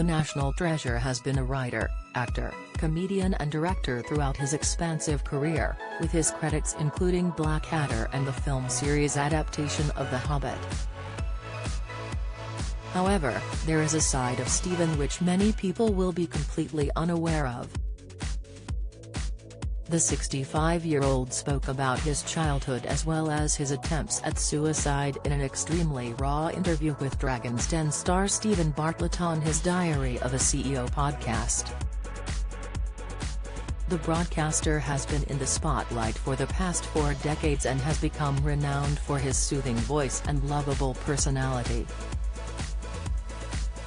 The national treasure has been a writer, actor, comedian and director throughout his expansive career, with his credits including Blackadder and the film series adaptation of The Hobbit. However, there is a side of Stephen which many people will be completely unaware of. The 65-year-old spoke about his childhood as well as his attempts at suicide in an extremely raw interview with Dragon's Den star Steven Bartlett on his Diary of a CEO podcast. The broadcaster has been in the spotlight for the past 4 decades and has become renowned for his soothing voice and lovable personality.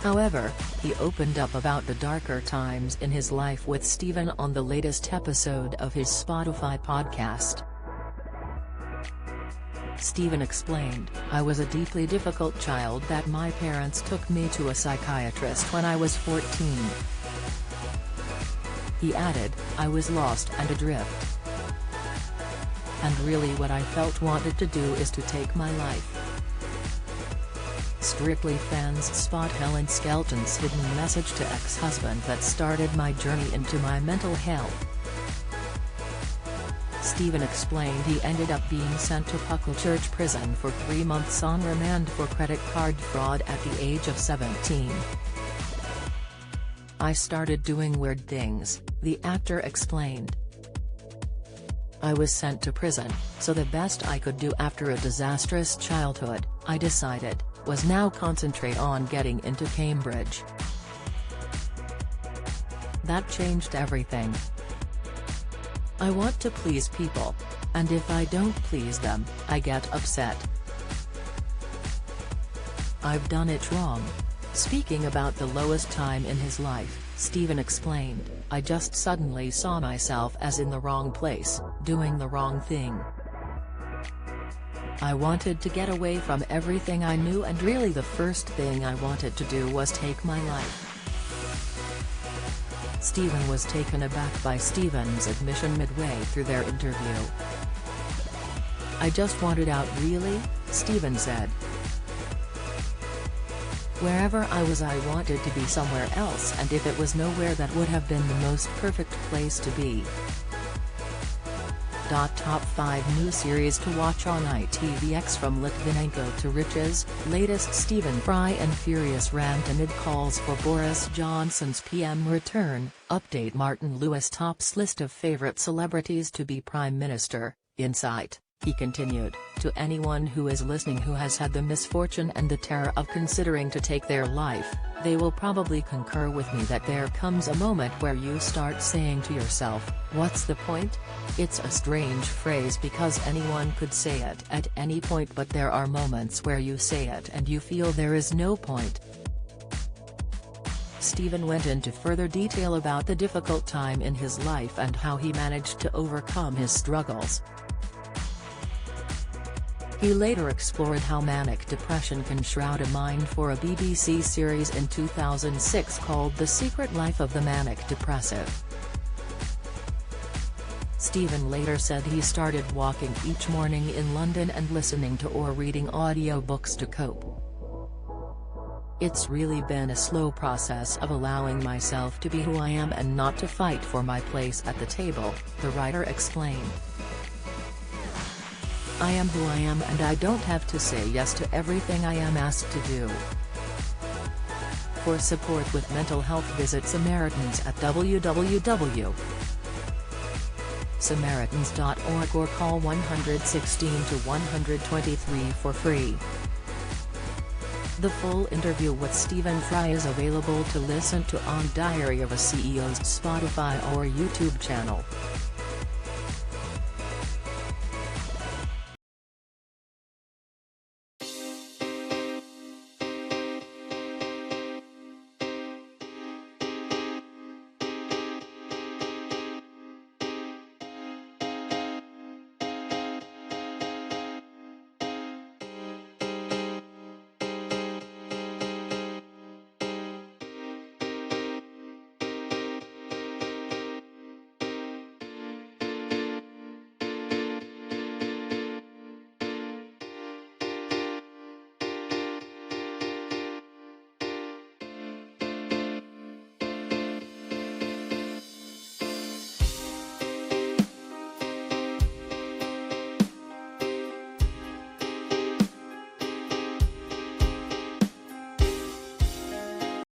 However, he opened up about the darker times in his life with Stephen on the latest episode of his Spotify podcast. Stephen explained, "I was a deeply difficult child that my parents took me to a psychiatrist when I was 14. He added, "I was lost and adrift. And really what I felt wanted to do is to take my life." Strictly fans spot Helen Skelton's hidden message to ex-husband that started my journey into my mental health. Stephen explained he ended up being sent to Pucklechurch prison for 3 months on remand for credit card fraud at the age of 17. "I started doing weird things," the actor explained. "I was sent to prison, so the best I could do after a disastrous childhood, I decided, was now concentrate on getting into Cambridge. That changed everything. I want to please people. And if I don't please them, I get upset. I've done it wrong." Speaking about the lowest time in his life, Stephen explained, "I just suddenly saw myself as in the wrong place, doing the wrong thing. I wanted to get away from everything I knew and really the first thing I wanted to do was take my life." Stephen was taken aback by Stephen's admission midway through their interview. "I just wanted out really," Stephen said. "Wherever I was I wanted to be somewhere else and if it was nowhere that would have been the most perfect place to be." Top 5 new series to watch on ITVX from Litvinenko to Riches, latest Stephen Fry and Furious rant amid calls for Boris Johnson's PM return, update Martin Lewis tops list of favourite celebrities to be Prime Minister, Insight. He continued, "To anyone who is listening who has had the misfortune and the terror of considering to take their life, they will probably concur with me that there comes a moment where you start saying to yourself, what's the point? It's a strange phrase because anyone could say it at any point but there are moments where you say it and you feel there is no point." Stephen went into further detail about the difficult time in his life and how he managed to overcome his struggles. He later explored how manic depression can shroud a mind for a BBC series in 2006 called The Secret Life of the Manic Depressive. Stephen later said he started walking each morning in London and listening to or reading audiobooks to cope. "It's really been a slow process of allowing myself to be who I am and not to fight for my place at the table," the writer explained. "I am who I am and I don't have to say yes to everything I am asked to do." For support with mental health visit Samaritans at www.samaritans.org or call 116 to 123 for free. The full interview with Stephen Fry is available to listen to on Diary of a CEO's Spotify or YouTube channel.